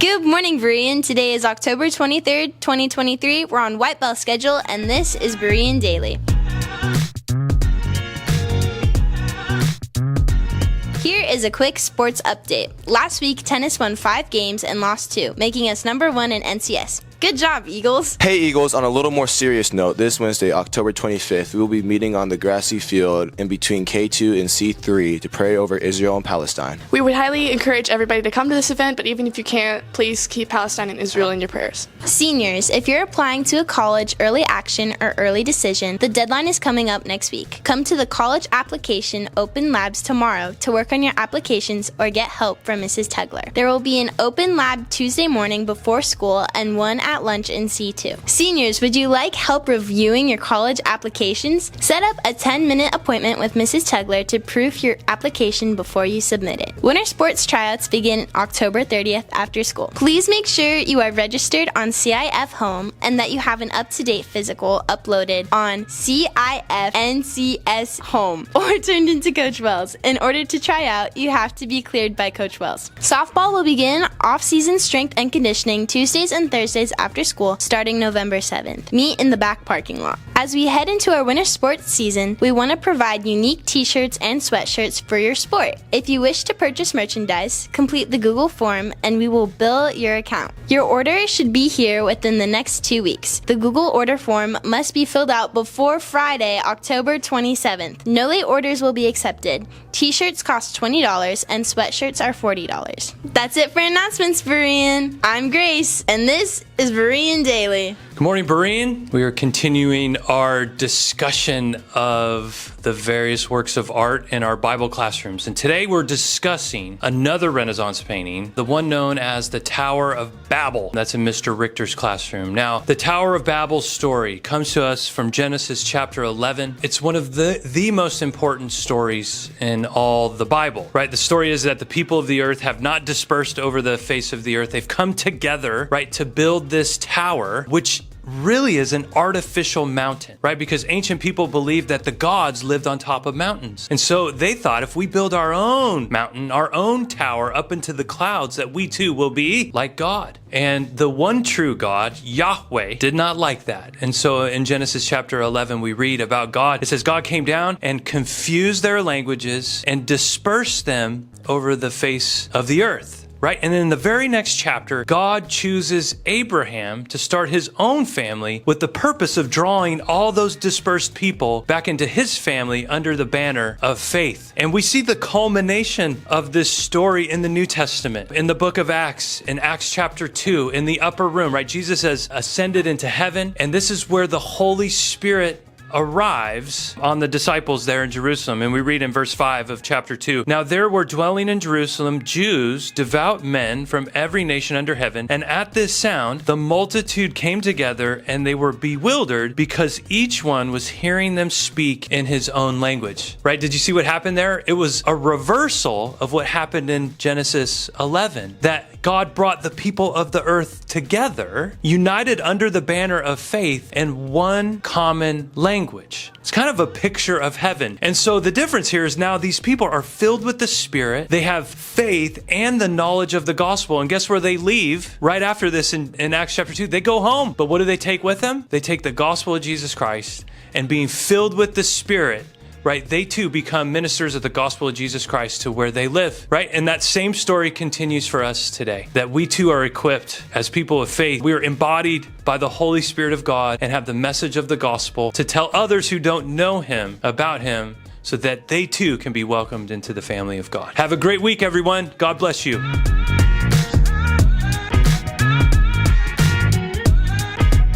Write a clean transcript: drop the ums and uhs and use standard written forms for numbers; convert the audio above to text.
Good morning, Berean. Today is October 23rd, 2023. We're on White Bell schedule, and this is Berean Daily. Here is a quick sports update. Last week, tennis won 5 games and lost 2, making us number 1 in NCS. Good job, Eagles. Hey, Eagles, on a little more serious note, this Wednesday, October 25th, we will be meeting on the grassy field in between K2 and C3 to pray over Israel and Palestine. We would highly encourage everybody to come to this event, but even if you can't, please keep Palestine and Israel in your prayers. Seniors, if you're applying to a college early action or early decision, the deadline is coming up next week. Come to the college application open labs tomorrow to work on your applications or get help from Mrs. Tegler. There will be an open lab Tuesday morning before school and one at lunch in C2. Seniors, would you like help reviewing your college applications? Set up a 10-minute appointment with Mrs. Tegler to proof your application before you submit it. Winter sports tryouts begin October 30th after school. Please make sure you are registered on CIF Home and that you have an up-to-date physical uploaded on CIF NCS Home or turned into Coach Wells. In order to try out, you have to be cleared by Coach Wells. Softball will begin off-season strength and conditioning Tuesdays and Thursdays after school starting November 7th. Meet in the back parking lot. As we head into our winter sports season, we want to provide unique t-shirts and sweatshirts for your sport. If you wish to purchase merchandise, complete the Google form and we will bill your account. Your order should be here within the next 2 weeks. The Google order form must be filled out before Friday, October 27th. No late orders will be accepted. T-shirts cost $20 and sweatshirts are $40. That's it for announcements, Berean. I'm Grace, and this is Berean Daily. Good morning, Berean. We are continuing our discussion of the various works of art in our Bible classrooms. And today we're discussing another Renaissance painting, the one known as the Tower of Babel. That's in Mr. Richter's classroom. Now, the Tower of Babel's story comes to us from Genesis chapter 11. It's one of the most important stories in all the Bible, right? The story is that the people of the earth have not dispersed over the face of the earth. They've come together, right, to build this tower, which really is an artificial mountain, right? Because ancient people believed that the gods lived on top of mountains. And so they thought if we build our own mountain, our own tower up into the clouds, that we too will be like God. And the one true God, Yahweh, did not like that. And so in Genesis chapter 11, we read about God. It says, God came down and confused their languages and dispersed them over the face of the earth. Right? And then in the very next chapter, God chooses Abraham to start his own family with the purpose of drawing all those dispersed people back into his family under the banner of faith. And we see the culmination of this story in the New Testament, in the book of Acts, in Acts chapter 2, in the upper room, right? Jesus has ascended into heaven, and this is where the Holy Spirit arrives on the disciples there in Jerusalem. And we read in verse 5 of chapter 2, Now there were dwelling in Jerusalem Jews, devout men from every nation under heaven. And at this sound, the multitude came together and they were bewildered because each one was hearing them speak in his own language. Right? Did you see what happened there? It was a reversal of what happened in Genesis 11, that God brought the people of the earth together, united under the banner of faith in one common language. It's kind of a picture of heaven. And so the difference here is now these people are filled with the Spirit. They have faith and the knowledge of the gospel. And guess where they leave right after this in Acts chapter 2? They go home. But what do they take with them? They take the gospel of Jesus Christ, and being filled with the Spirit, right, they too become ministers of the gospel of Jesus Christ to where they live, right? And that same story continues for us today, that we too are equipped as people of faith. We are embodied by the Holy Spirit of God and have the message of the gospel to tell others who don't know him about him so that they too can be welcomed into the family of God. Have a great week, everyone. God bless you.